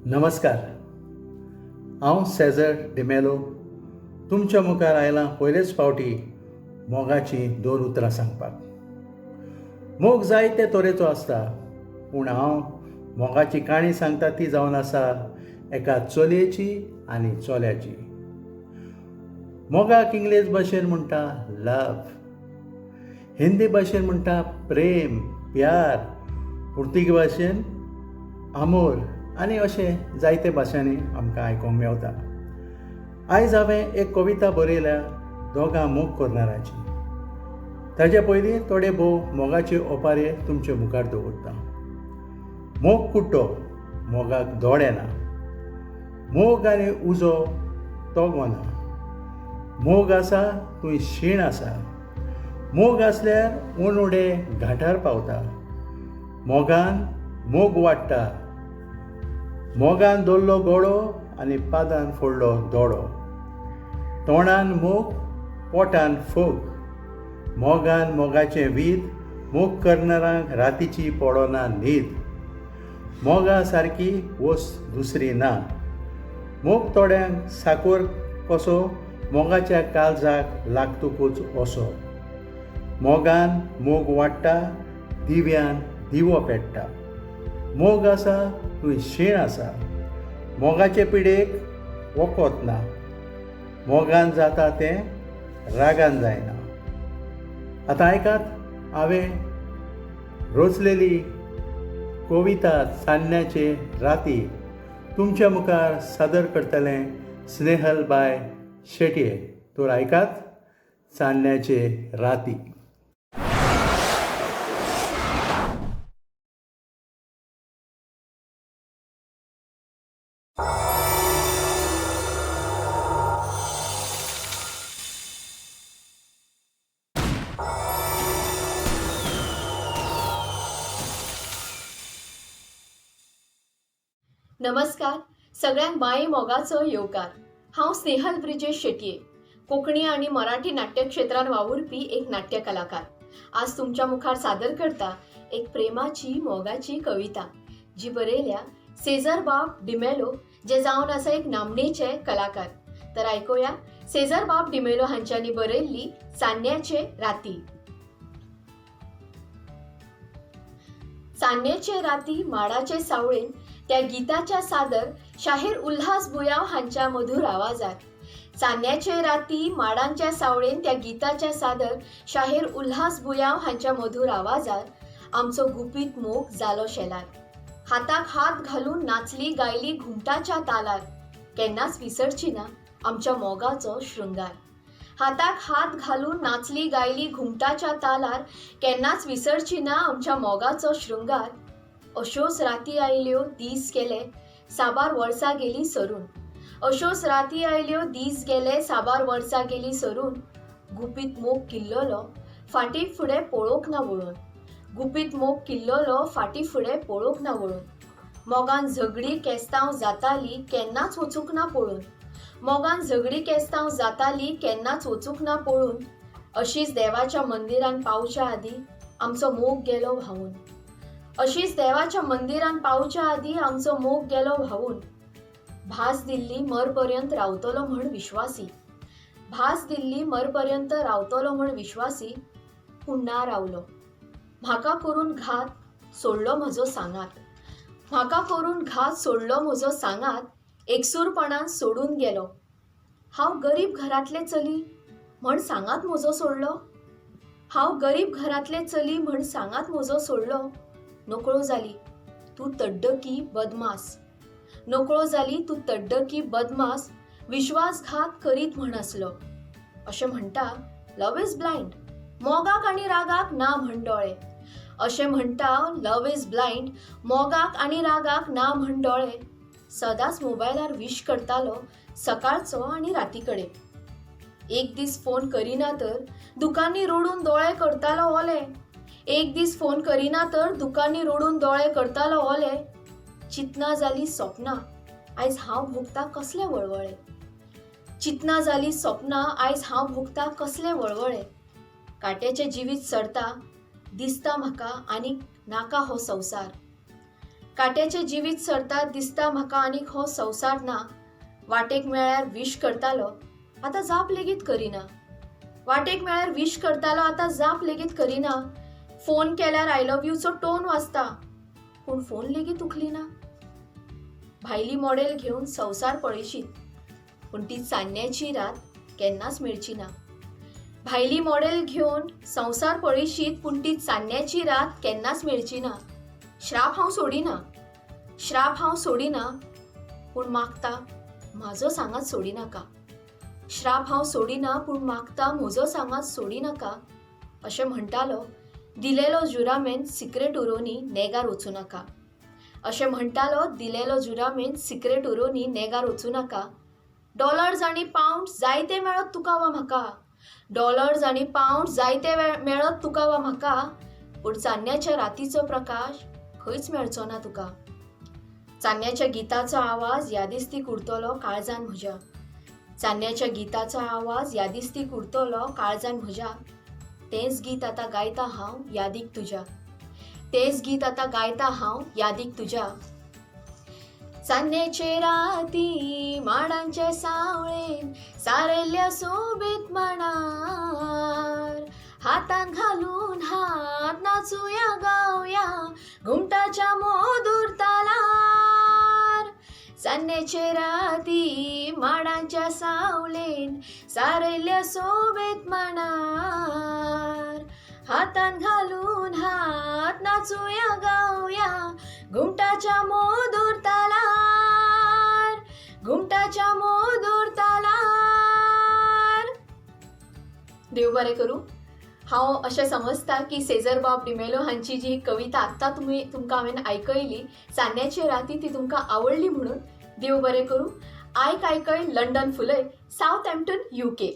नमस्कार. हांव सेझर डिमेलो तुमच्या मुखार आयलां पयलेच फावटी मोगाची दोन उतरां सांगपाक. मोग जायते तरेचो आसता, पूण हांव मोगाची काणी सांगता ती जावन आसा एका चलयेची आनी चल्याची. मोगाक इंग्लीश भाशेन म्हणटा लव, हिंदी भाशेन म्हणटा प्रेम, प्यार, पुर्तुगीज भाशेन आमोर आनी अशें जायते भाशांनी आमकां आयकोंक मेवता. आयज हांवें एक कविता बरयल्या दोगां मोग करनाराची. ताचे पयलीं थोडे भोव मोगाचे ओपारे तुमचे मुखार दवरता. मोग कुट्टो, मोगाक दोळे ना. मोग आनी उजो तो गोना. मोग आसा थंय शीण आसा. मोग आसल्यार उण उणें घाटार पावता. मोगान मोग वाडटा. मोगान दोल्लो गोडो आनी पादान फोडलो दोडो. तोंडान मोग, पोटान फोग. मोगान मोगाचें वीद, मोग करनारांक रातीची पडोना न्हीद. मोगा सारकी वस्त दुसरी ना. मोग थोड्यांक साकोर कसो मोगाच्या काळजाक लागतकूच असो. मोगान मोग वाडटा, दिव्यान दिवो पेट्टा. मोग आसा थंय शीण आसा. मोगाचे पिडेक वखद ना. मोगान जाता तें रागान जायना. आतां आयकात, हांवें रचलेली कविता चान्न्याचे राती तुमच्या मुखार सादर करतलें स्नेहल बाय शेटये. तर आयकात, चान्न्याचे राती. नमस्कार. सगळ्यांक माये मोगाचो येवकार. हांव स्नेहल ब्रिजेश शेटये, कोंकणी आनी मराठी नाट्य क्षेत्रांत वावुरपी एक नाट्य कलाकार. आज तुमच्या मुखार सादर करता एक प्रेमाची मोगाची कविता, जी बरयल्या सेझर बाब डिमेलो, जे जावन आसा एक नामनेचे कलाकार. तर आयकुया सेझर बाब डिमेलो हांच्यांनी बरयल्ली चान्न्याचे राती. चान्न्याचे राती माडाचे सावळेन त्या गिताच्या सादर शाहीर उल्हास बुयांव हांच्या मधुर आवाजात. चान्न्याचे राती माडांच्या सावळेन त्या गिताच्या सादर शाहीर उल्हास बुयांव हांच्या मधुर आवाजात आमचो गुपीत मोग जालो शेलार. हाताक हात घालून नाचली गायली घुमटाच्या तालार, केन्नाच विसरची ना आमच्या मोगाचो शृंगार. हाताक हात घालून नाचली गायली घुमटाच्या तालार, केन्नाच विसरची ना आमच्या मोगाचो शृंगार. अश्योच राती आयल्यो दीस गेले, साबार वर्सां गेली सरून. अश्योच राती आयल्यो दीस गेले, साबार वर्सां गेली सरून. गुपीत मोग किल्ललो फाटी फुडें पळोवंक ना वळून. गुपीत मोग किल्ललो फाटी फुडें पळोवंक ना वळून. मोगान झगडी केस्तांव जाताली, केन्नाच वचूंक ना पळून. मोगान झगडी केस्तांव जाताली, केन्नाच वचूंक ना पळून. अशीच देवाच्या मंदिरान पावच्या आदीं आमचो मोग गेलो व्हांवून. अशीच देवाच्या मंदिरान पावच्या आदीं आमचो मोग गेलो व्हांवून. भास दिल्ली मरपर्यंत रावतलो म्हण विश्वासी. भास दिल्ली मरपर्यंत रावतलो म्हण विश्वासी, पूण ना रावलो. म्हाका करून घात सोडलो म्हजो सांगात. म्हाका करून घात सोडलो म्हजो सांगात, एकसूरपणान सोडून गेलो. हांव गरीब घरांतले चली म्हण सांगात म्हजो सोडलो. हांव गरीब घरांतले चली म्हण सांगात म्हजो सोडलो. नोकळो जाली तूं तड्डकी बदमास. नोकळो जाली तूं तड्डकी बदमास, विश्वासघात करीत म्हण आसलो. अशें म्हणटा लव इज ब्लायंड, मोगाक आनी रागाक ना म्हण दोळे. अशें म्हणटा लव इज ब्लायंड, मोगाक आनी रागाक ना म्हण दोळे. सदांच मोबायलार विश करतालो सकाळचो आनी राती कडेन. एक दीस फोन करिना तर दुकानी रोडून दोळे करतालो ओले. एक दीस फोन करिना तर दुकानी रोडून दोळे करतालो ओले. चिंतना जाली सपना आयज हांव भोगता कसले वळवळे. चितना जाली स्वप्नां आयज हांव भोगता कसले वळवळे. काट्याचें जिवीत सडटा दिसता म्हाका आनीक नाका हो संवसार. काट्याचें जिवीत सडटा दिसता म्हाका आनीक हो संवसार ना. वाटेक मेळ्यार विश करतालो आतां जाप लेगीत करिना. वाटेक मेळ्यार विश करतालो आतां जाप लेगीत करिना. फोन केल्यार आय लव्ह यूचो टोन वाजता पूण फोन लेगीत उखलिना. भायली मॉडेल घेवन संवसार पळयशीत पूण ती चान्न्याची रात केन्नाच मेळची ना. भायली मॉडेल घेवन संवसार पळयशीत पूण ती चान्न्याची रात केन्नाच मेळची ना. श्राप हांव सोडिना, श्राप हांव सोडिना पूण मागता म्हाजो सांगात सोडी नाका. श्राप हांव सोडिना पूण मागता म्हजो सांगात सोडी नाका. अशें म्हणटालो दिलेलो जुरामेन सिक्रेट उरोनी नेगार वचूं नाका. अशें म्हणटालो दिलेलो जुरामेन सिक्रेट उरोनी नेगार वचूं नाका. डॉलर्स आनी पावंड जायते मेळत तुका वा म्हाका. डॉलर्स आनी पावंड जायते मेळत तुका वा म्हाका पूण चान्न्याच्या रातीचो प्रकाश खंयच मेळचो ना तुका. चान्न्याच्या गिताचो आवाज यादिस्तीक उरतलो काळजान म्हज्या. चान्न्याच्या गिताचो आवाज यादिस्तीक उरतलो काळजान म्हज्या. तेंच गीत आतां गायता हांव यादीक तुज्या. तेंच गीत आतां गायता हांव यादीक तुज्या. चान्न्याचे राती माडांच्या सावळेन सारयल्ल्या सोबीत मांडार. हातान घालून हात नाचूया गावया घुमटाच्या मोदूर तालार. चान्न्याचे राती माडांच्या सावळेन सारयल्ल्या सोबीत मांडार. हातान घालून हात नाचूया गावया घुमटाच्या मोदूर तालार. घुमटाच्या मोदूर तालार. देव बरें करूं. हांव अशें समजता की सेजर बाब डिमेलो हांची जी कविता आत्तां तुमकां हांवें आयकयली चान्न्याची राती ती तुमकां आवडली म्हणून. देव बरें करूं. आयक आयकय लंडन फुलय सावथ हॅम्प्टन UK.